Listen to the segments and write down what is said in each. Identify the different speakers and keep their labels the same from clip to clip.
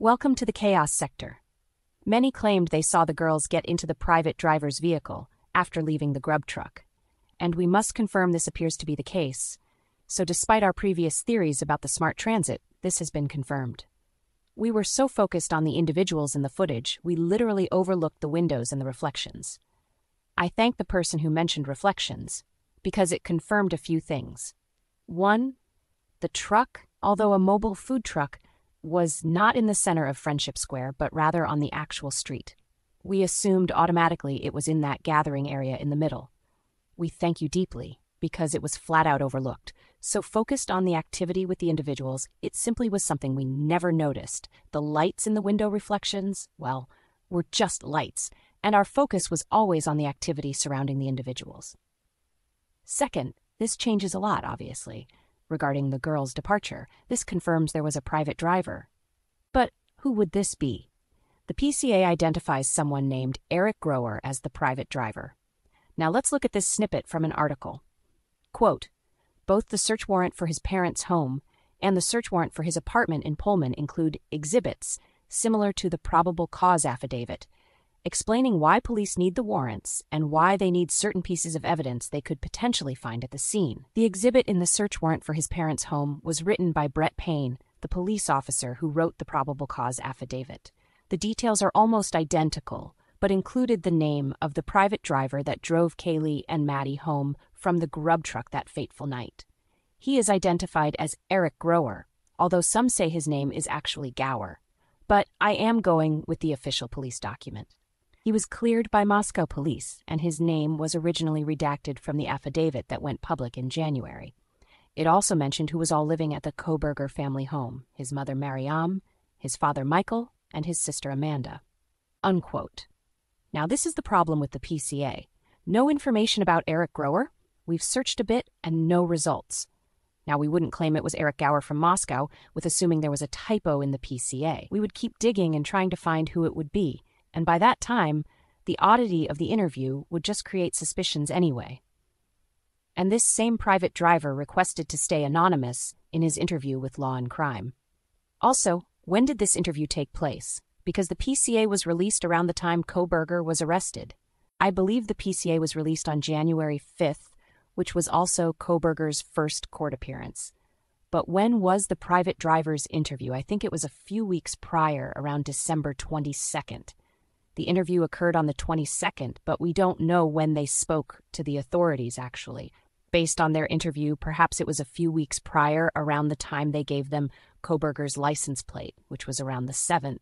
Speaker 1: Welcome to the chaos sector. Many claimed they saw the girls get into the private driver's vehicle after leaving the grub truck. And we must confirm this appears to be the case. So despite our previous theories about the smart transit, this has been confirmed. We were so focused on the individuals in the footage, we literally overlooked the windows and the reflections. I thank the person who mentioned reflections, because it confirmed a few things. One, the truck, although a mobile food truck, was not in the center of Friendship Square, but rather on the actual street. We assumed automatically it was in that gathering area in the middle. We thank you deeply, because it was flat out overlooked. So focused on the activity with the individuals, it simply was something we never noticed. The lights in the window reflections, well, were just lights, and our focus was always on the activity surrounding the individuals. Second, this changes a lot, obviously. Regarding the girls' departure, this confirms there was a private driver. But who would this be? The PCA identifies someone named Eric Grower as the private driver. Now let's look at this snippet from an article. Quote, both the search warrant for his parents' home and the search warrant for his apartment in Pullman include exhibits similar to the probable cause affidavit, explaining why police need the warrants and why they need certain pieces of evidence they could potentially find at the scene. The exhibit in the search warrant for his parents' home was written by Brett Payne, the police officer who wrote the probable cause affidavit. The details are almost identical, but included the name of the private driver that drove Kaylee and Maddie home from the grub truck that fateful night. He is identified as Eric Grower, although some say his name is actually Gower. But I am going with the official police document. He was cleared by Moscow police, and his name was originally redacted from the affidavit that went public in January. It also mentioned who was all living at the Kohberger family home, his mother Mariam, his father Michael, and his sister Amanda. Unquote. Now this is the problem with the PCA. No information about Eric Grower. We've searched a bit and no results. Now we wouldn't claim it was Eric Gower from Moscow with assuming there was a typo in the PCA. We would keep digging and trying to find who it would be. And by that time, the oddity of the interview would just create suspicions anyway. And this same private driver requested to stay anonymous in his interview with Law and Crime. Also, when did this interview take place? Because the PCA was released around the time Kohberger was arrested. I believe the PCA was released on January 5th, which was also Kohberger's first court appearance. But when was the private driver's interview? I think it was a few weeks prior, around December 22nd. The interview occurred on the 22nd, but we don't know when they spoke to the authorities, actually. Based on their interview, perhaps it was a few weeks prior, around the time they gave them Kohberger's license plate, which was around the 7th.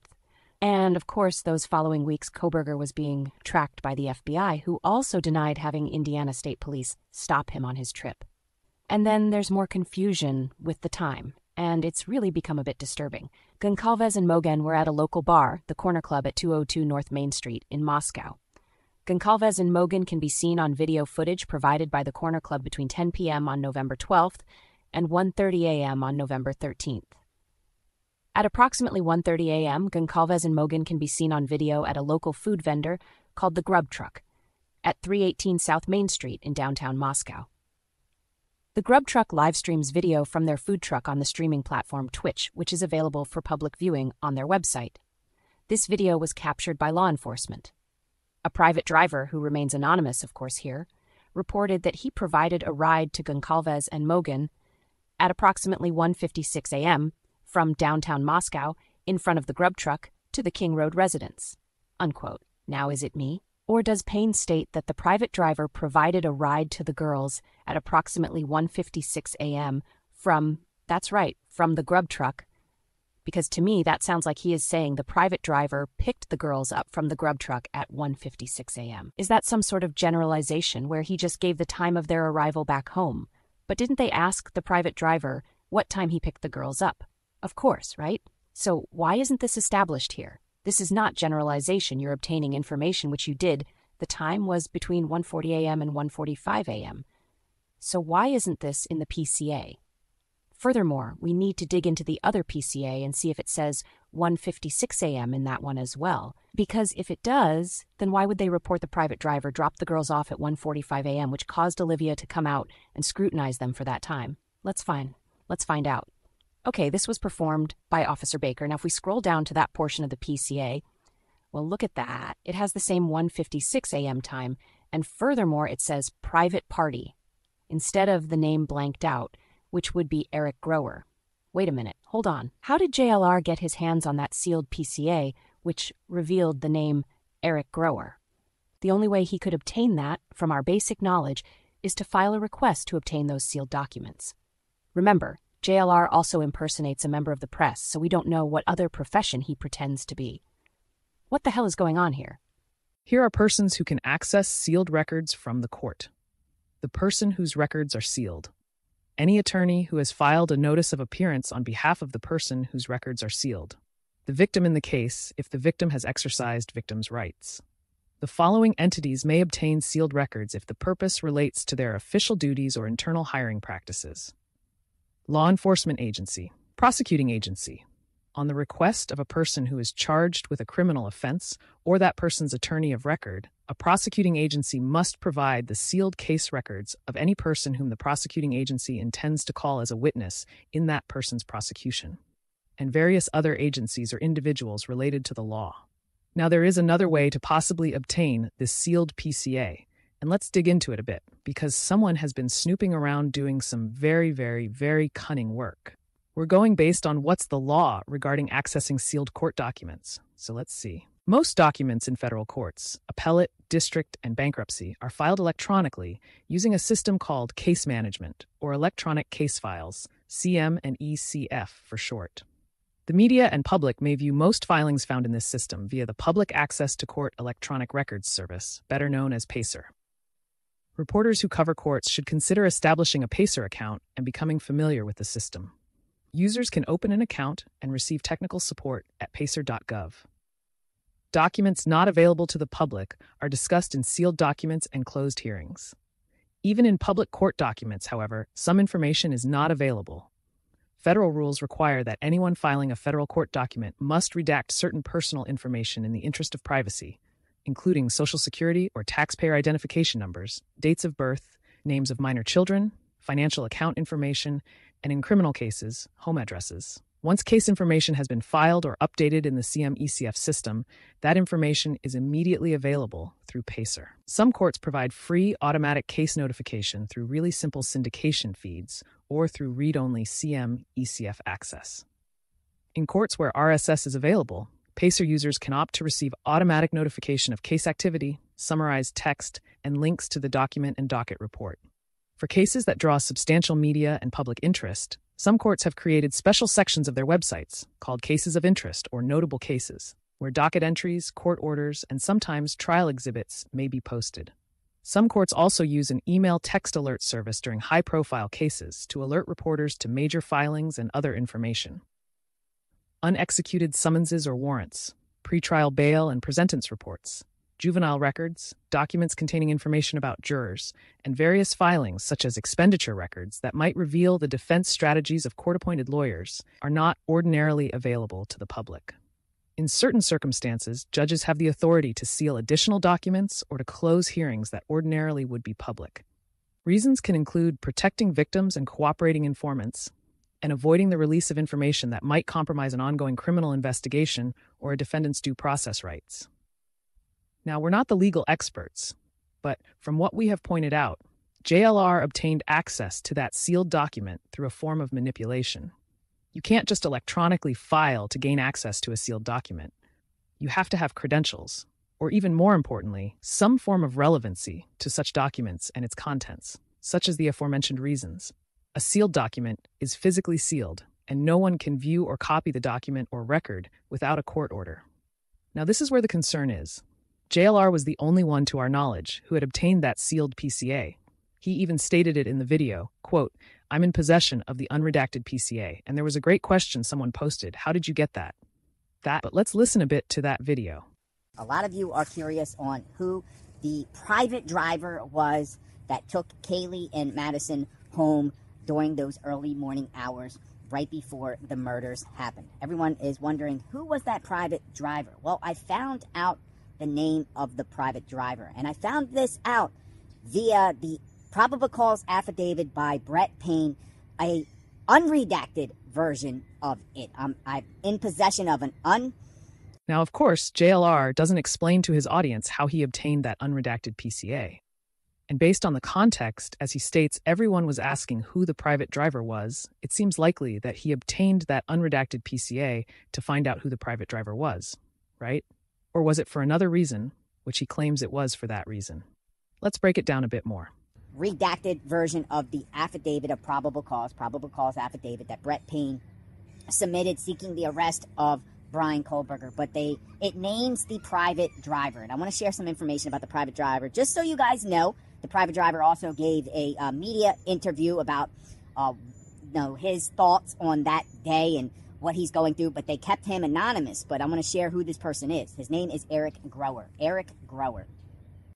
Speaker 1: And, of course, those following weeks, Kohberger was being tracked by the FBI, who also denied having Indiana State Police stop him on his trip. And then there's more confusion with the time, and it's really become a bit disturbing. Goncalves and Mogen were at a local bar, the Corner Club at 202 North Main Street in Moscow. Goncalves and Mogen can be seen on video footage provided by the Corner Club between 10 p.m. on November 12th and 1:30 a.m. on November 13th. At approximately 1:30 a.m., Goncalves and Mogen can be seen on video at a local food vendor called the Grub Truck at 318 South Main Street in downtown Moscow. The Grub Truck live streams video from their food truck on the streaming platform Twitch, which is available for public viewing on their website. This video was captured by law enforcement. A private driver, who remains anonymous, of course, here, reported that he provided a ride to Goncalves and Mogen at approximately 1:56 a.m. from downtown Moscow in front of the Grub Truck to the King Road residence. Unquote. Now is it me? Or does Payne state that the private driver provided a ride to the girls at approximately 1:56 a.m. from, that's right, from the Grub Truck? Because to me, that sounds like he is saying the private driver picked the girls up from the Grub Truck at 1:56 a.m. Is that some sort of generalization where he just gave the time of their arrival back home? But didn't they ask the private driver what time he picked the girls up? Of course, right? So why isn't this established here? This is not generalization. You're obtaining information, which you did. The time was between 1:40 a.m. and 1:45 a.m. So why isn't this in the PCA? Furthermore, we need to dig into the other PCA and see if it says 1:56 a.m. in that one as well. Because if it does, then why would they report the private driver dropped the girls off at 1:45 a.m., which caused Olivia to come out and scrutinize them for that time? Let's find out. Okay, this was performed by Officer Baker. Now, if we scroll down to that portion of the PCA, well, look at that. It has the same 1:56 a.m. time, and furthermore, it says private party instead of the name blanked out, which would be Eric Grower. Wait a minute, hold on. How did JLR get his hands on that sealed PCA, which revealed the name Eric Grower? The only way he could obtain that, from our basic knowledge, is to file a request to obtain those sealed documents. Remember, JLR also impersonates a member of the press, so we don't know what other profession he pretends to be. What the hell is going on here?
Speaker 2: Here are persons who can access sealed records from the court. The person whose records are sealed. Any attorney who has filed a notice of appearance on behalf of the person whose records are sealed. The victim in the case, if the victim has exercised victim's rights. The following entities may obtain sealed records if the purpose relates to their official duties or internal hiring practices. Law enforcement agency, prosecuting agency. On the request of a person who is charged with a criminal offense or that person's attorney of record, a prosecuting agency must provide the sealed case records of any person whom the prosecuting agency intends to call as a witness in that person's prosecution, and various other agencies or individuals related to the law. Now, there is another way to possibly obtain this sealed PCA, and let's dig into it a bit, because someone has been snooping around doing some very, very, very cunning work. We're going based on what's the law regarding accessing sealed court documents. So let's see. Most documents in federal courts, appellate, district, and bankruptcy, are filed electronically using a system called case management, or electronic case files, CM and ECF for short. The media and public may view most filings found in this system via the Public Access to Court Electronic Records Service, better known as PACER. Reporters who cover courts should consider establishing a PACER account and becoming familiar with the system. Users can open an account and receive technical support at pacer.gov. Documents not available to the public are discussed in sealed documents and closed hearings. Even in public court documents, however, some information is not available. Federal rules require that anyone filing a federal court document must redact certain personal information in the interest of privacy, including Social Security or taxpayer identification numbers, dates of birth, names of minor children, financial account information, and in criminal cases, home addresses. Once case information has been filed or updated in the CM-ECF system, that information is immediately available through PACER. Some courts provide free automatic case notification through really simple syndication feeds or through read-only CM-ECF access. In courts where RSS is available, PACER users can opt to receive automatic notification of case activity, summarized text, and links to the document and docket report. For cases that draw substantial media and public interest, some courts have created special sections of their websites called Cases of Interest or Notable Cases, where docket entries, court orders, and sometimes trial exhibits may be posted. Some courts also use an email text alert service during high-profile cases to alert reporters to major filings and other information. Unexecuted summonses or warrants, pretrial bail and presentence reports, juvenile records, documents containing information about jurors, and various filings such as expenditure records that might reveal the defense strategies of court-appointed lawyers are not ordinarily available to the public. In certain circumstances, judges have the authority to seal additional documents or to close hearings that ordinarily would be public. Reasons can include protecting victims and cooperating informants, and avoiding the release of information that might compromise an ongoing criminal investigation or a defendant's due process rights. Now, we're not the legal experts, but from what we have pointed out, JLR obtained access to that sealed document through a form of manipulation. You can't just electronically file to gain access to a sealed document. You have to have credentials, or even more importantly, some form of relevancy to such documents and its contents, such as the aforementioned reasons. A sealed document is physically sealed, and no one can view or copy the document or record without a court order. Now, this is where the concern is. JLR was the only one to our knowledge who had obtained that sealed PCA. He even stated it in the video, quote, "I'm in possession of the unredacted PCA," and there was a great question someone posted, "How did you get that?" But let's listen a bit to that video.
Speaker 3: A lot of you are curious on who the private driver was that took Kaylee and Madison home during those early morning hours right before the murders happened. Everyone is wondering, who was that private driver? Well, I found out the name of the private driver, and I found this out via the probable cause affidavit by Brett Payne, a unredacted version of it. I'm in possession of an
Speaker 2: Now, of course, JLR doesn't explain to his audience how he obtained that unredacted PCA. And based on the context, as he states everyone was asking who the private driver was, it seems likely that he obtained that unredacted PCA to find out who the private driver was, right? Or was it for another reason, which he claims it was for that reason? Let's break it down a bit more.
Speaker 3: redacted version of the affidavit of probable cause affidavit that Brett Payne submitted seeking the arrest of Bryan Kohberger, but it names the private driver. And I want to share some information about the private driver. Just so you guys know, the private driver also gave a media interview about his thoughts on that day and what he's going through, but they kept him anonymous. But I'm going to share who this person is. His name is Eric Grower. Eric Grower.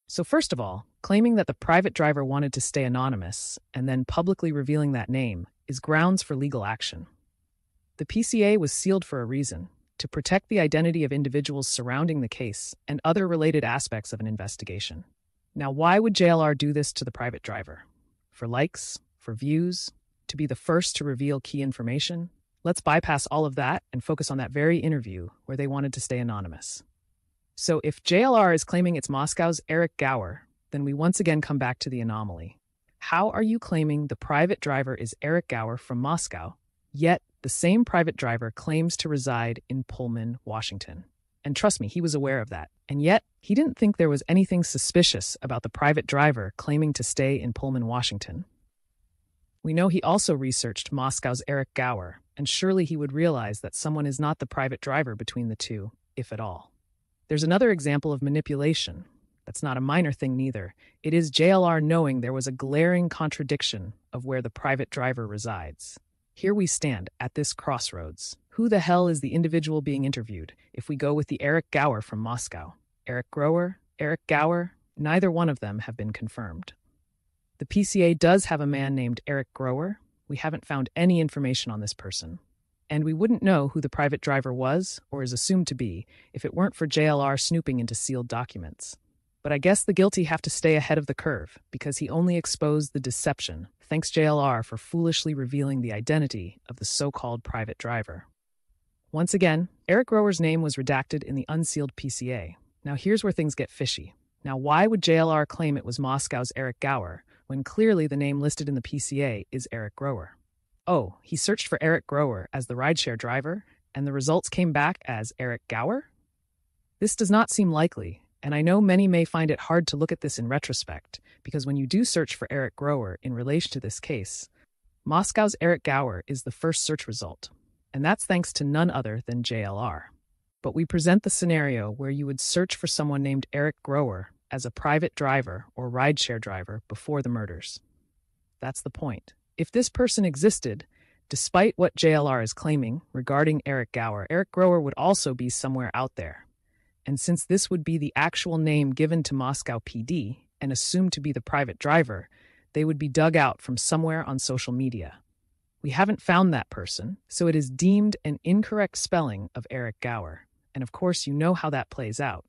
Speaker 2: So first of all, claiming that the private driver wanted to stay anonymous and then publicly revealing that name is grounds for legal action. The PCA was sealed for a reason, to protect the identity of individuals surrounding the case and other related aspects of an investigation. Now, why would JLR do this to the private driver? For likes? For views? To be the first to reveal key information? Let's bypass all of that and focus on that very interview where they wanted to stay anonymous. So if JLR is claiming it's Moscow's Eric Gower, then we once again come back to the anomaly. How are you claiming the private driver is Eric Gower from Moscow, yet the same private driver claims to reside in Pullman, Washington? And trust me, he was aware of that. And yet, he didn't think there was anything suspicious about the private driver claiming to stay in Pullman, Washington. We know he also researched Moscow's Eric Gower, and surely he would realize that someone is not the private driver between the two, if at all. There's another example of manipulation. That's not a minor thing neither. It is JLR knowing there was a glaring contradiction of where the private driver resides. Here we stand at this crossroads. Who the hell is the individual being interviewed if we go with the Eric Gower from Moscow? Eric Grower? Eric Gower? Neither one of them have been confirmed. The PCA does have a man named Eric Grower. We haven't found any information on this person. And we wouldn't know who the private driver was, or is assumed to be, if it weren't for JLR snooping into sealed documents. But I guess the guilty have to stay ahead of the curve, because he only exposed the deception. Thanks JLR for foolishly revealing the identity of the so-called private driver. Once again, Eric Grower's name was redacted in the unsealed PCA. Now here's where things get fishy. Now why would JLR claim it was Moscow's Eric Gower, when clearly the name listed in the PCA is Eric Grower? Oh, he searched for Eric Grower as the rideshare driver, and the results came back as Eric Gower? This does not seem likely, and I know many may find it hard to look at this in retrospect, because when you do search for Eric Grower in relation to this case, Moscow's Eric Gower is the first search result, and that's thanks to none other than JLR. But we present the scenario where you would search for someone named Eric Grower as a private driver or rideshare driver before the murders. That's the point. If this person existed, despite what JLR is claiming regarding Eric Gower, Eric Grower would also be somewhere out there. And since this would be the actual name given to Moscow PD and assumed to be the private driver, they would be dug out from somewhere on social media. We haven't found that person, so it is deemed an incorrect spelling of Eric Gower. And of course, you know how that plays out.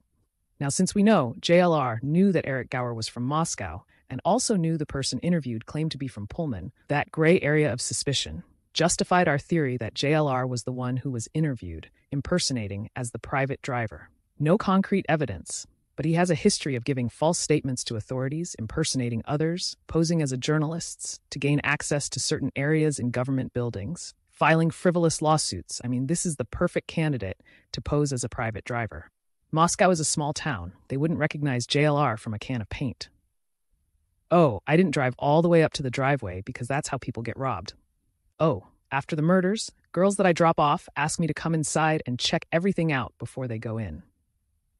Speaker 2: Now, since we know JLR knew that Eric Gower was from Moscow, and also knew the person interviewed claimed to be from Pullman, that gray area of suspicion justified our theory that JLR was the one who was interviewed, impersonating as the private driver. No concrete evidence, but he has a history of giving false statements to authorities, impersonating others, posing as a journalist to gain access to certain areas in government buildings, filing frivolous lawsuits. I mean, this is the perfect candidate to pose as a private driver. Moscow is a small town. They wouldn't recognize JLR from a can of paint. Oh, I didn't drive all the way up to the driveway because that's how people get robbed. Oh, after the murders, girls that I drop off ask me to come inside and check everything out before they go in.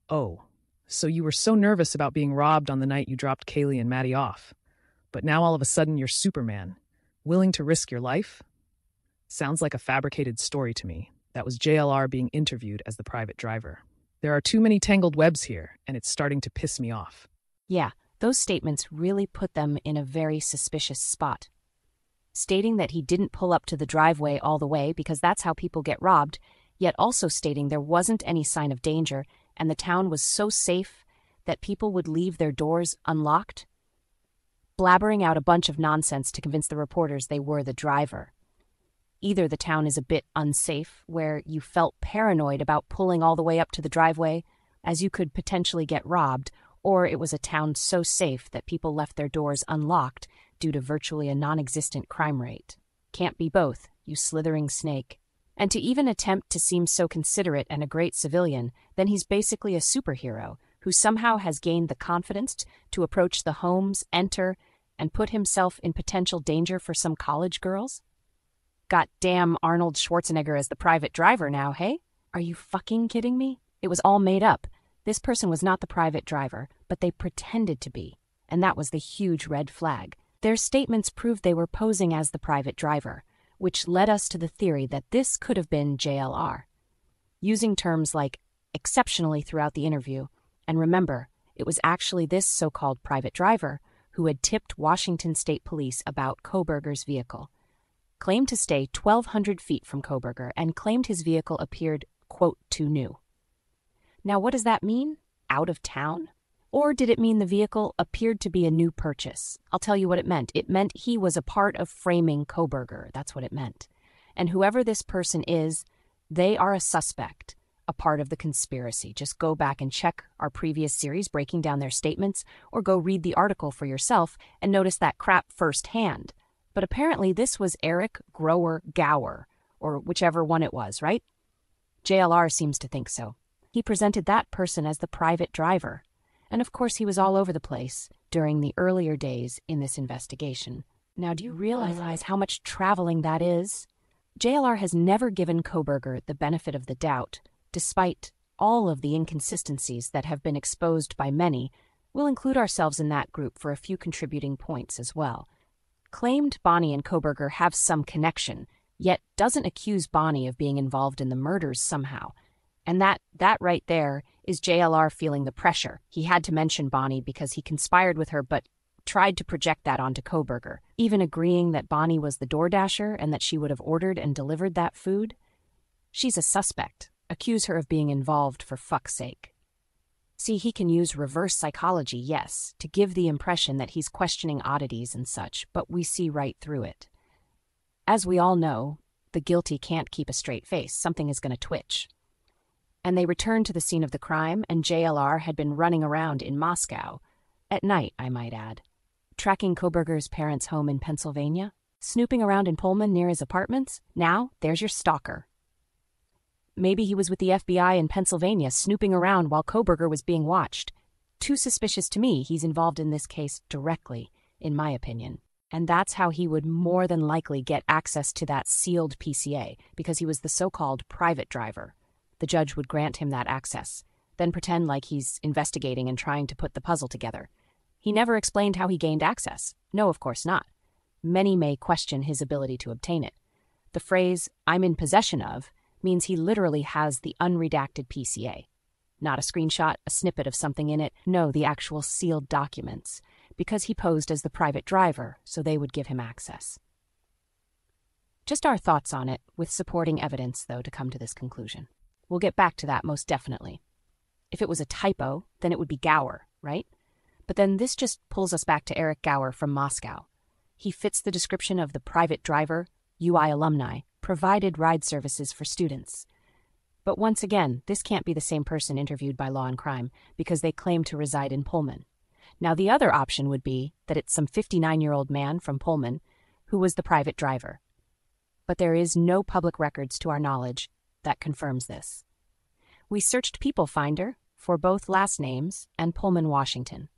Speaker 2: Oh, so you were so nervous about being robbed on the night you dropped Kaylee and Maddie off, but now all of a sudden you're Superman, willing to risk your life? Sounds like a fabricated story to me. That was JLR being interviewed as the private driver. There are too many tangled webs here, and it's starting to piss me off.
Speaker 1: Yeah, those statements really put them in a very suspicious spot. Stating that he didn't pull up to the driveway all the way because that's how people get robbed, yet also stating there wasn't any sign of danger and the town was so safe that people would leave their doors unlocked. Blabbering out a bunch of nonsense to convince the reporters they were the driver. Either the town is a bit unsafe, where you felt paranoid about pulling all the way up to the driveway, as you could potentially get robbed, or it was a town so safe that people left their doors unlocked due to virtually a non-existent crime rate. Can't be both, you slithering snake. And to even attempt to seem so considerate and a great civilian, then he's basically a superhero who somehow has gained the confidence to approach the homes, enter, and put himself in potential danger for some college girls? Got damn Arnold Schwarzenegger as the private driver now, hey? Are you fucking kidding me? It was all made up. This person was not the private driver, but they pretended to be, and that was the huge red flag. Their statements proved they were posing as the private driver, which led us to the theory that this could have been JLR. Using terms like exceptionally throughout the interview, and remember, it was actually this so-called private driver who had tipped Washington State Police about Kohberger's vehicle, claimed to stay 1,200 feet from Kohberger, and claimed his vehicle appeared, quote, too new. Now, what does that mean? Out of town? Or did it mean the vehicle appeared to be a new purchase? I'll tell you what it meant. It meant he was a part of framing Kohberger. That's what it meant. And whoever this person is, they are a suspect, a part of the conspiracy. Just go back and check our previous series breaking down their statements, or go read the article for yourself and notice that crap firsthand. But apparently this was Eric Grower Gower, or whichever one it was, right? JLR seems to think so. He presented that person as the private driver. And of course he was all over the place during the earlier days in this investigation. Now, do you realize how much traveling that is? JLR has never given Kohberger the benefit of the doubt, despite all of the inconsistencies that have been exposed by many. We'll include ourselves in that group for a few contributing points as well. Claimed Bonnie and Kohberger have some connection, yet doesn't accuse Bonnie of being involved in the murders somehow. And that right there is JLR feeling the pressure. He had to mention Bonnie because he conspired with her, but tried to project that onto Kohberger, even agreeing that Bonnie was the DoorDasher and that she would have ordered and delivered that food. She's a suspect. Accuse her of being involved for fuck's sake. See, he can use reverse psychology, yes, to give the impression that he's questioning oddities and such, but we see right through it. As we all know, the guilty can't keep a straight face. Something is going to twitch. And they returned to the scene of the crime, and JLR had been running around in Moscow, at night, I might add, tracking Kohberger's parents' home in Pennsylvania, snooping around in Pullman near his apartments. Now, there's your stalker. Maybe he was with the FBI in Pennsylvania snooping around while Kohberger was being watched. Too suspicious to me. He's involved in this case directly, in my opinion. And that's how he would more than likely get access to that sealed PCA, because he was the so-called private driver. The judge would grant him that access, then pretend like he's investigating and trying to put the puzzle together. He never explained how he gained access. No, of course not. Many may question his ability to obtain it. The phrase, "I'm in possession of," means he literally has the unredacted PCA. Not a screenshot, a snippet of something in it, no, the actual sealed documents, because he posed as the private driver, so they would give him access. Just our thoughts on it, with supporting evidence, though, to come to this conclusion. We'll get back to that most definitely. If it was a typo, then it would be Gower, right? But then this just pulls us back to Eric Gower from Moscow. He fits the description of the private driver, UI alumni, provided ride services for students. But once again, this can't be the same person interviewed by Law and Crime, because they claim to reside in Pullman. Now, the other option would be that it's some 59-year-old man from Pullman who was the private driver. But there is no public records to our knowledge that confirms this. We searched People Finder for both last names and Pullman, Washington.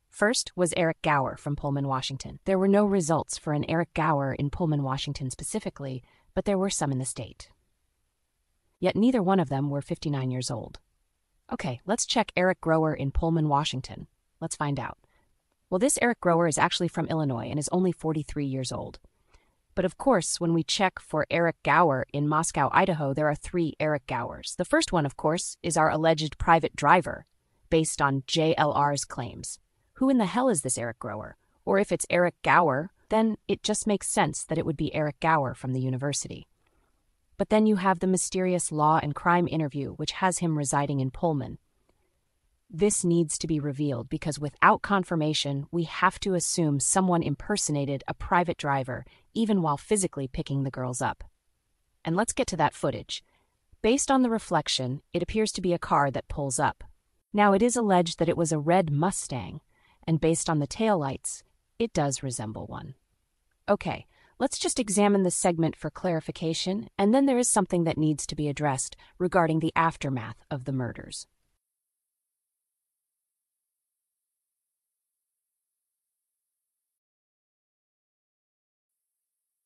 Speaker 1: First was Eric Gower from Pullman, Washington. There were no results for an Eric Gower in Pullman, Washington specifically, but there were some in the state. Yet neither one of them were 59 years old. Okay, let's check Eric Grower in Pullman, Washington. Let's find out. Well, this Eric Grower is actually from Illinois and is only 43 years old. But of course, when we check for Eric Gower in Moscow, Idaho, there are 3 Eric Gowers. The first one, of course, is our alleged private driver, based on JLR's claims. Who in the hell is this Eric Grower? Or if it's Eric Gower, then it just makes sense that it would be Eric Gower from the university. But then you have the mysterious Law and Crime interview, which has him residing in Pullman. This needs to be revealed because without confirmation, we have to assume someone impersonated a private driver, even while physically picking the girls up. and let's get to that footage. Based on the reflection, it appears to be a car that pulls up. Now, it is alleged that it was a red Mustang, and based on the taillights, it does resemble one. Okay, let's just examine this segment for clarification, and then there is something that needs to be addressed regarding the aftermath of the murders.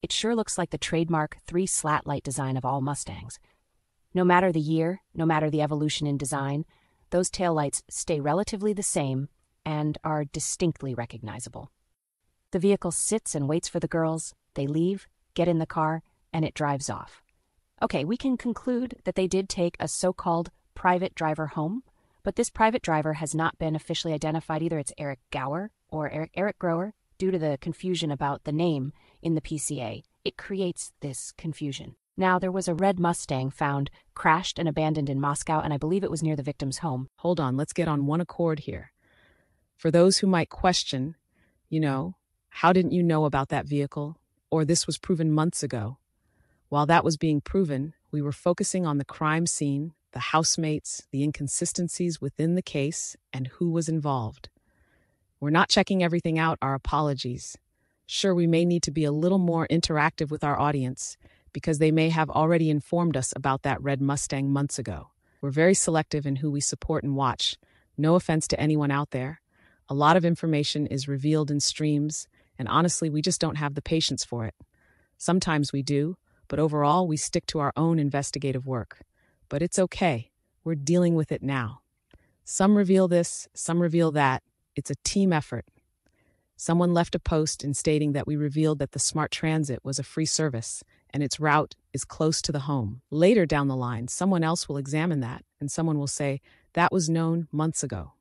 Speaker 1: It sure looks like the trademark 3-slat light design of all Mustangs. No matter the year, no matter the evolution in design, those taillights stay relatively the same and are distinctly recognizable. The vehicle sits and waits for the girls, they leave, get in the car, and it drives off. Okay, we can conclude that they did take a so-called private driver home, but this private driver has not been officially identified. Either it's Eric Gower or Eric Grower. Due to the confusion about the name in the PCA, it creates this confusion. Now, there was a red Mustang found crashed and abandoned in Moscow, and I believe it was near the victim's home.
Speaker 2: Hold on, let's get on one accord here. For those who might question, how didn't you know about that vehicle? Or this was proven months ago. While that was being proven, we were focusing on the crime scene, the housemates, the inconsistencies within the case, and who was involved. We're not checking everything out, our apologies. Sure, we may need to be a little more interactive with our audience, because they may have already informed us about that red Mustang months ago. We're very selective in who we support and watch. No offense to anyone out there. A lot of information is revealed in streams, and honestly, we just don't have the patience for it. Sometimes we do, but overall, we stick to our own investigative work. But it's okay. We're dealing with it now. Some reveal this, some reveal that. It's a team effort. Someone left a post in stating that we revealed that the Smart Transit was a free service, and its route is close to the home. Later down the line, someone else will examine that, and someone will say, that was known months ago.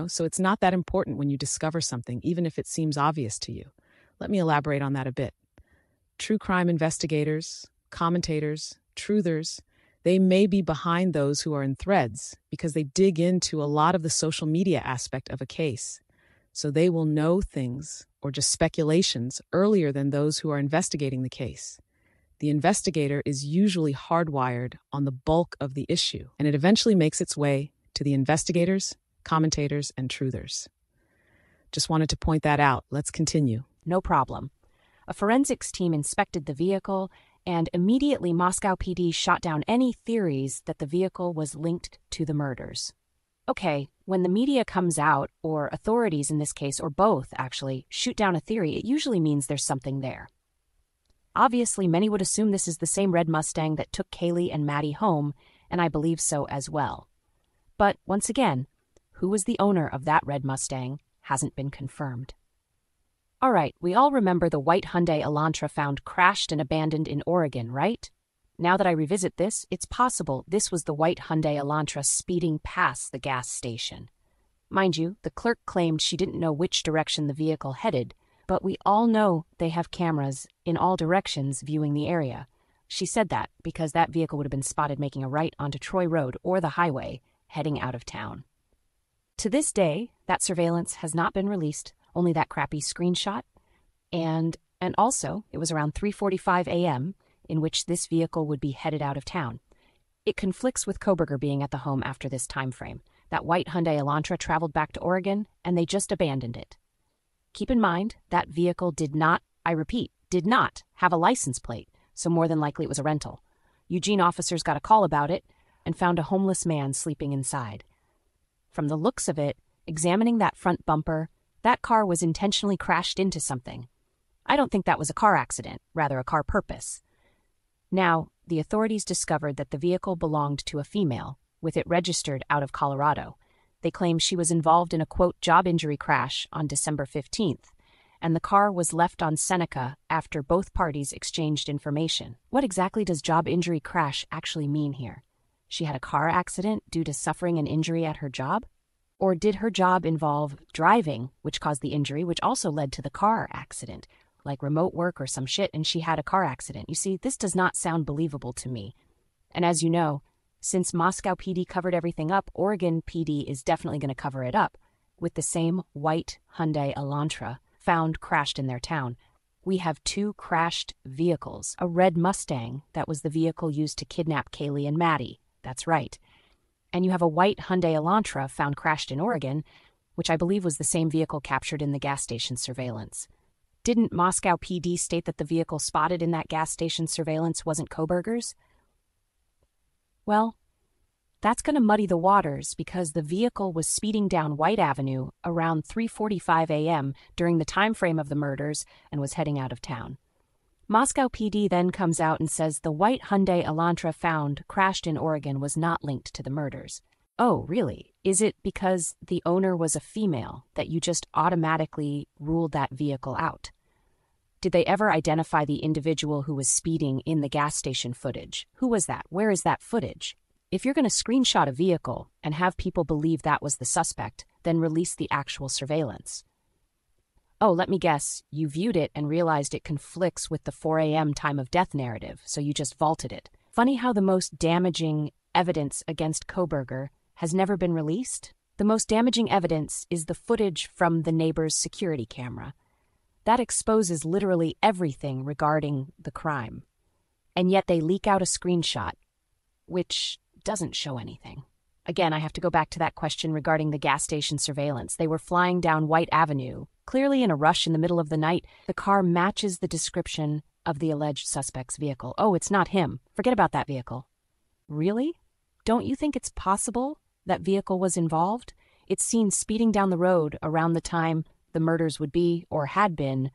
Speaker 2: So it's not that important when you discover something, even if it seems obvious to you. Let me elaborate on that a bit. True crime investigators, commentators, truthers, they may be behind those who are in threads because they dig into a lot of the social media aspect of a case. So they will know things or just speculations earlier than those who are investigating the case. The investigator is usually hardwired on the bulk of the issue, and it eventually makes its way to the investigators, commentators, and truthers. Just wanted to point that out. Let's continue.
Speaker 1: No problem. A forensics team inspected the vehicle, and immediately Moscow PD shot down any theories that the vehicle was linked to the murders. Okay, when the media comes out, or authorities in this case, or both actually, shoot down a theory, it usually means there's something there. Obviously, many would assume this is the same red Mustang that took Kaylee and Maddie home, and I believe so as well. But once again, who was the owner of that red Mustang hasn't been confirmed. All right, we all remember the white Hyundai Elantra found crashed and abandoned in Oregon, right? Now that I revisit this, it's possible this was the white Hyundai Elantra speeding past the gas station. Mind you, the clerk claimed she didn't know which direction the vehicle headed, but we all know they have cameras in all directions viewing the area. She said that because that vehicle would have been spotted making a right onto Troy Road or the highway, heading out of town. To this day, that surveillance has not been released, only that crappy screenshot. And also, it was around 3:45 a.m., in which this vehicle would be headed out of town. It conflicts with Kohberger being at the home after this time frame. That white Hyundai Elantra traveled back to Oregon, and they just abandoned it. Keep in mind, that vehicle did not, I repeat, did not have a license plate, so more than likely it was a rental. Eugene officers got a call about it and found a homeless man sleeping inside. From the looks of it, examining that front bumper, that car was intentionally crashed into something. I don't think that was a car accident, rather a car purpose. Now, the authorities discovered that the vehicle belonged to a female, with it registered out of Colorado. They claim she was involved in a, quote, job injury crash on December 15th, and the car was left on Seneca after both parties exchanged information. What exactly does job injury crash actually mean here? She had a car accident due to suffering an injury at her job? Or did her job involve driving, which caused the injury, which also led to the car accident? Like remote work or some shit, and she had a car accident. You see, this does not sound believable to me. And as you know, since Moscow PD covered everything up, Oregon PD is definitely going to cover it up with the same white Hyundai Elantra found crashed in their town. We have two crashed vehicles, a red Mustang that was the vehicle used to kidnap Kaylee and Maddie. That's right. And you have a white Hyundai Elantra found crashed in Oregon, which I believe was the same vehicle captured in the gas station surveillance. Didn't Moscow PD state that the vehicle spotted in that gas station surveillance wasn't Kohberger's? Well, that's going to muddy the waters because the vehicle was speeding down White Avenue around 3:45 a.m. during the time frame of the murders and was heading out of town. Moscow PD then comes out and says the white Hyundai Elantra found crashed in Oregon was not linked to the murders. Oh, really? Is it because the owner was a female that you just automatically ruled that vehicle out? Did they ever identify the individual who was speeding in the gas station footage? Who was that? Where is that footage? If you're going to screenshot a vehicle and have people believe that was the suspect, then release the actual surveillance. Oh, let me guess, you viewed it and realized it conflicts with the 4 a.m. time of death narrative, so you just vaulted it. Funny how the most damaging evidence against Kohberger has never been released? The most damaging evidence is the footage from the neighbor's security camera. That exposes literally everything regarding the crime. And yet they leak out a screenshot, which doesn't show anything. Again, I have to go back to that question regarding the gas station surveillance. They were flying down White Avenue, clearly in a rush in the middle of the night. The car matches the description of the alleged suspect's vehicle. Oh, it's not him. Forget about that vehicle. Really? Don't you think it's possible that vehicle was involved? It's seen speeding down the road around the time the murders would be, or had been,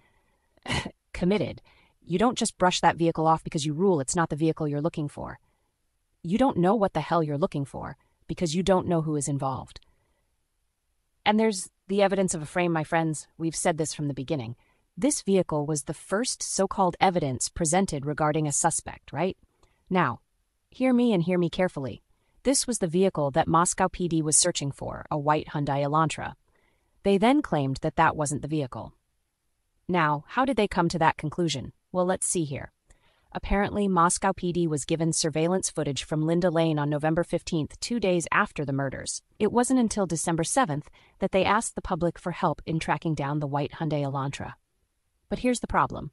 Speaker 1: committed. You don't just brush that vehicle off because you rule it's not the vehicle you're looking for. You don't know what the hell you're looking for because you don't know who is involved. And there's the evidence of a frame, my friends. We've said this from the beginning. This vehicle was the first so-called evidence presented regarding a suspect, right? Now, hear me and hear me carefully. This was the vehicle that Moscow PD was searching for, a white Hyundai Elantra. They then claimed that that wasn't the vehicle. Now, how did they come to that conclusion? Well, let's see here. Apparently, Moscow PD was given surveillance footage from Linda Lane on November 15th, 2 days after the murders. It wasn't until December 7th that they asked the public for help in tracking down the white Hyundai Elantra. But here's the problem.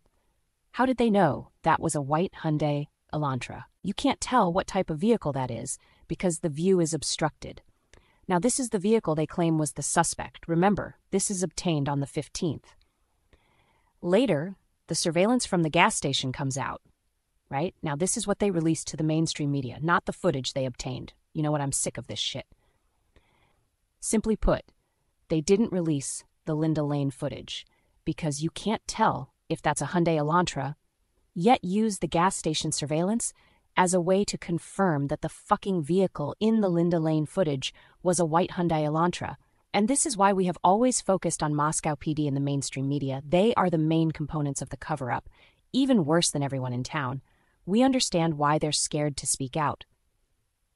Speaker 1: How did they know that was a white Hyundai Elantra? You can't tell what type of vehicle that is because the view is obstructed. Now, this is the vehicle they claim was the suspect. Remember, this is obtained on the 15th. Later, the surveillance from the gas station comes out. Right? Now, this is what they released to the mainstream media, not the footage they obtained. You know what? I'm sick of this shit. Simply put, they didn't release the Linda Lane footage because you can't tell if that's a Hyundai Elantra, yet use the gas station surveillance as a way to confirm that the fucking vehicle in the Linda Lane footage was a white Hyundai Elantra. And this is why we have always focused on Moscow PD and the mainstream media. They are the main components of the cover-up, even worse than everyone in town. We understand why they're scared to speak out.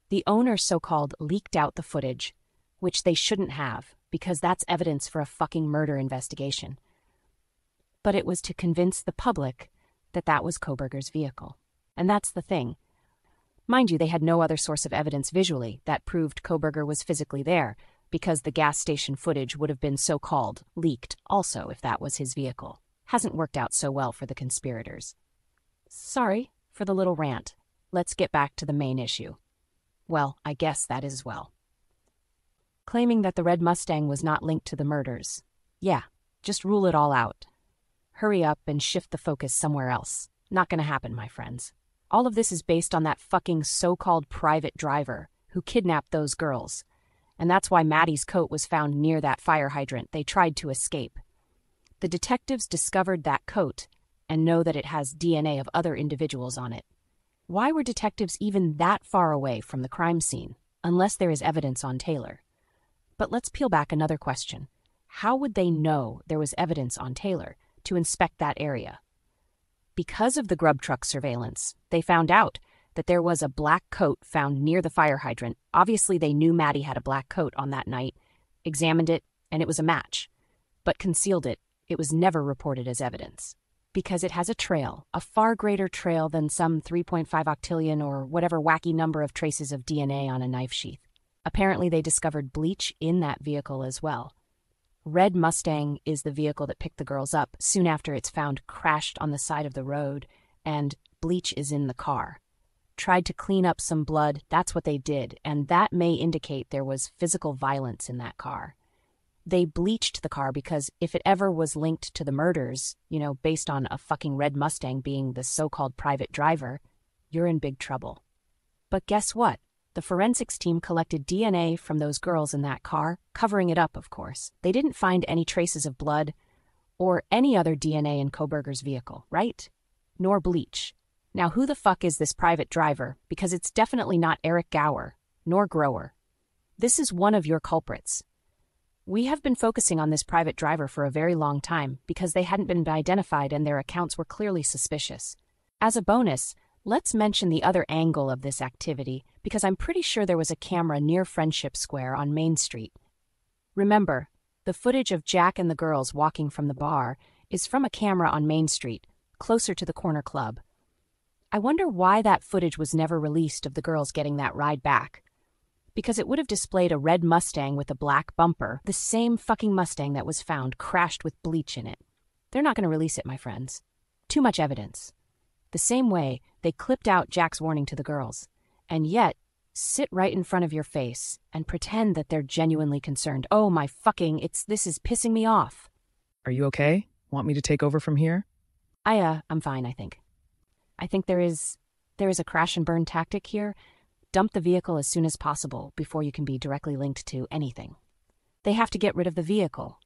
Speaker 1: The owner so-called leaked out the footage, which they shouldn't have, because that's evidence for a fucking murder investigation. But it was to convince the public that that was Kohberger's vehicle. And that's the thing. Mind you, they had no other source of evidence visually that proved Kohberger was physically there, because the gas station footage would have been so-called leaked also if that was his vehicle. Hasn't worked out so well for the conspirators. Sorry for the little rant. Let's get back to the main issue. Well, I guess that is well. Claiming that the red Mustang was not linked to the murders. Yeah, just rule it all out. Hurry up and shift the focus somewhere else. Not gonna happen, my friends. All of this is based on that fucking so-called private driver who kidnapped those girls. And that's why Maddie's coat was found near that fire hydrant. They tried to escape. The detectives discovered that coat and know that it has DNA of other individuals on it. Why were detectives even that far away from the crime scene, unless there is evidence on Taylor? But let's peel back another question. How would they know there was evidence on Taylor to inspect that area? Because of the grub truck surveillance, they found out that there was a black coat found near the fire hydrant. Obviously, they knew Maddie had a black coat on that night, examined it, and it was a match, but concealed it. It was never reported as evidence. Because it has a trail, a far greater trail than some 3.5 octillion or whatever wacky number of traces of DNA on a knife sheath. Apparently, they discovered bleach in that vehicle as well. Red Mustang is the vehicle that picked the girls up soon after it's found crashed on the side of the road, and bleach is in the car. Tried to clean up some blood, that's what they did, and that may indicate there was physical violence in that car. They bleached the car because if it ever was linked to the murders, based on a fucking red Mustang being the so-called private driver, you're in big trouble. But guess what? The forensics team collected DNA from those girls in that car, covering it up, of course. They didn't find any traces of blood or any other DNA in Kohberger's vehicle, right? Nor bleach. Now, who the fuck is this private driver? Because it's definitely not Eric Gower, nor Grower. This is one of your culprits. We have been focusing on this private driver for a very long time because they hadn't been identified and their accounts were clearly suspicious. As a bonus, let's mention the other angle of this activity because I'm pretty sure there was a camera near Friendship Square on Main Street. Remember, the footage of Jack and the girls walking from the bar is from a camera on Main Street, closer to the corner club. I wonder why that footage was never released of the girls getting that ride back. Because it would have displayed a red Mustang with a black bumper, the same fucking Mustang that was found crashed with bleach in it. They're not going to release it, my friends. Too much evidence. The same way they clipped out Jack's warning to the girls, and yet sit right in front of your face and pretend that they're genuinely concerned. Oh my fucking, this is pissing me off.
Speaker 2: Are you okay? Want me to take over from here?
Speaker 1: I'm fine, I think. I think there is a crash and burn tactic here. Dump the vehicle as soon as possible before you can be directly linked to anything. They have to get rid of the vehicle.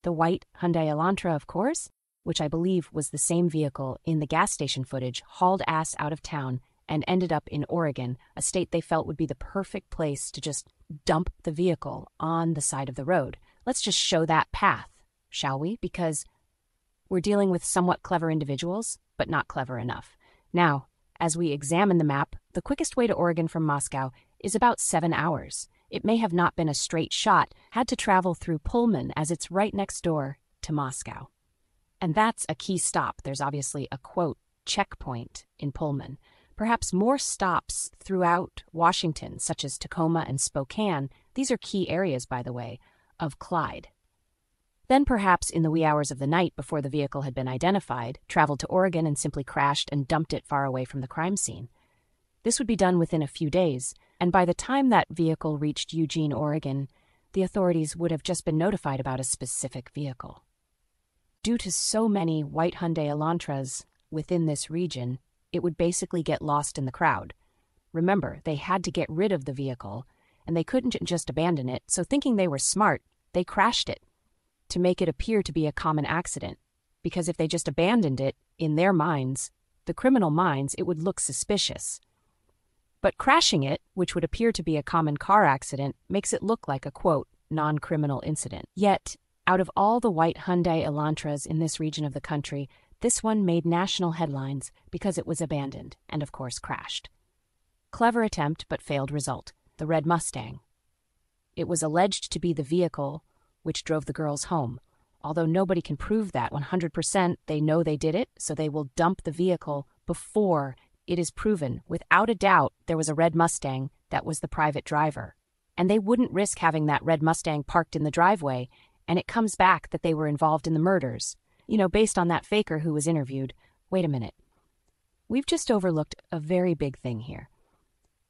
Speaker 1: The white Hyundai Elantra, of course, which I believe was the same vehicle in the gas station footage, hauled ass out of town and ended up in Oregon, a state they felt would be the perfect place to just dump the vehicle on the side of the road. Let's just show that path, shall we? Because we're dealing with somewhat clever individuals, but not clever enough. Now, as we examine the map, the quickest way to Oregon from Moscow is about 7 hours. It may have not been a straight shot, had to travel through Pullman as it's right next door to Moscow. And that's a key stop. There's obviously a, quote, checkpoint in Pullman. Perhaps more stops throughout Washington, such as Tacoma and Spokane. These are key areas, by the way, of Clyde. Then perhaps in the wee hours of the night before the vehicle had been identified, traveled to Oregon and simply crashed and dumped it far away from the crime scene. This would be done within a few days, and by the time that vehicle reached Eugene, Oregon, the authorities would have just been notified about a specific vehicle. Due to so many white Hyundai Elantras within this region, it would basically get lost in the crowd. Remember, they had to get rid of the vehicle, and they couldn't just abandon it, so thinking they were smart, they crashed it to make it appear to be a common accident, because if they just abandoned it, in their minds, the criminal minds, it would look suspicious. But crashing it, which would appear to be a common car accident, makes it look like a, quote, non-criminal incident. Yet, out of all the white Hyundai Elantras in this region of the country, this one made national headlines because it was abandoned and, of course, crashed. Clever attempt, but failed result. The red Mustang. It was alleged to be the vehicle which drove the girls home. Although nobody can prove that 100%, they know they did it, so they will dump the vehicle before it is proven, without a doubt, there was a red Mustang that was the private driver. And they wouldn't risk having that red Mustang parked in the driveway, and it comes back that they were involved in the murders. Based on that faker who was interviewed. Wait a minute. We've just overlooked a very big thing here.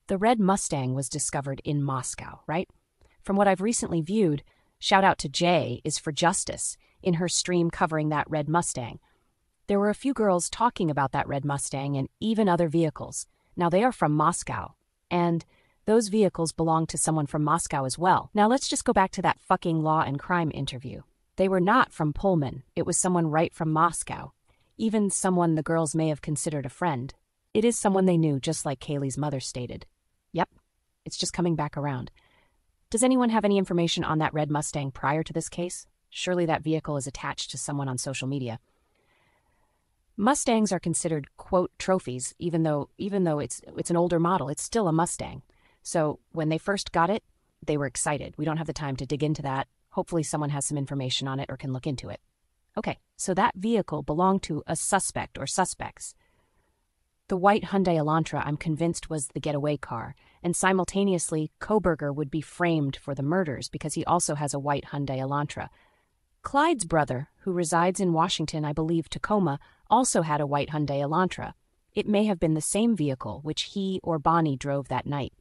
Speaker 1: The red Mustang was discovered in Moscow, right? From what I've recently viewed, shout out to Jay is for Justice in her stream covering that red Mustang. There were a few girls talking about that red Mustang and even other vehicles. Now they are from Moscow, and those vehicles belong to someone from Moscow as well. Now let's just go back to that fucking Law and Crime interview. They were not from Pullman. It was someone right from Moscow. Even someone the girls may have considered a friend. It is someone they knew, just like Kaylee's mother stated. Yep, it's just coming back around. Does anyone have any information on that red Mustang prior to this case? Surely that vehicle is attached to someone on social media. Mustangs are considered, quote, trophies, even though it's an older model. It's still a Mustang. So when they first got it, they were excited. We don't have the time to dig into that. Hopefully someone has some information on it or can look into it. Okay, so that vehicle belonged to a suspect or suspects. The white Hyundai Elantra, I'm convinced, was the getaway car, and simultaneously, Kohberger would be framed for the murders because he also has a white Hyundai Elantra. Clyde's brother, who resides in Washington, I believe Tacoma, also had a white Hyundai Elantra. It may have been the same vehicle which he or Bonnie drove that night.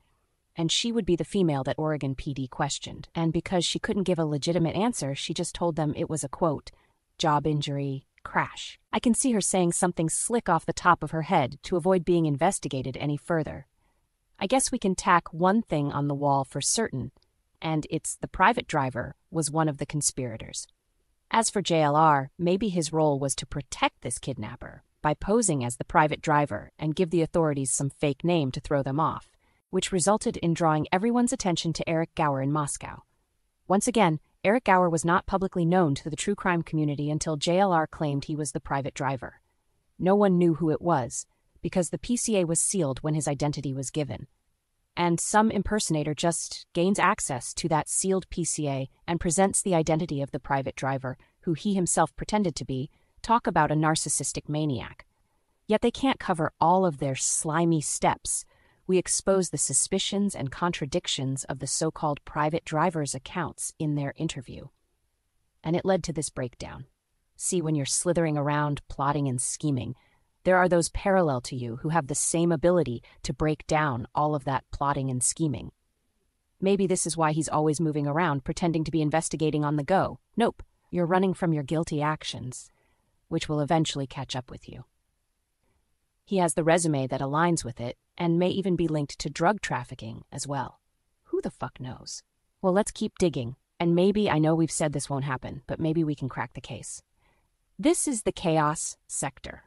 Speaker 1: And she would be the female that Oregon PD questioned. And because she couldn't give a legitimate answer, she just told them it was a, quote, job injury, crash. I can see her saying something slick off the top of her head to avoid being investigated any further. I guess we can tack one thing on the wall for certain, and it's the private driver was one of the conspirators. As for JLR, maybe his role was to protect this kidnapper by posing as the private driver and give the authorities some fake name to throw them off, which resulted in drawing everyone's attention to Eric Gower in Moscow. Once again, Eric Gower was not publicly known to the true crime community until JLR claimed he was the private driver. No one knew who it was, because the PCA was sealed when his identity was given. And some impersonator just gains access to that sealed PCA and presents the identity of the private driver, who he himself pretended to be. Talk about a narcissistic maniac. Yet they can't cover all of their slimy steps. We expose the suspicions and contradictions of the so-called private driver's accounts in their interview. And it led to this breakdown. See, when you're slithering around, plotting and scheming, there are those parallel to you who have the same ability to break down all of that plotting and scheming. Maybe this is why he's always moving around, pretending to be investigating on the go. Nope, you're running from your guilty actions, which will eventually catch up with you. He has the resume that aligns with it, and may even be linked to drug trafficking as well. Who the fuck knows? Well, let's keep digging, and maybe, I know we've said this won't happen, but maybe we can crack the case. This is the chaos sector.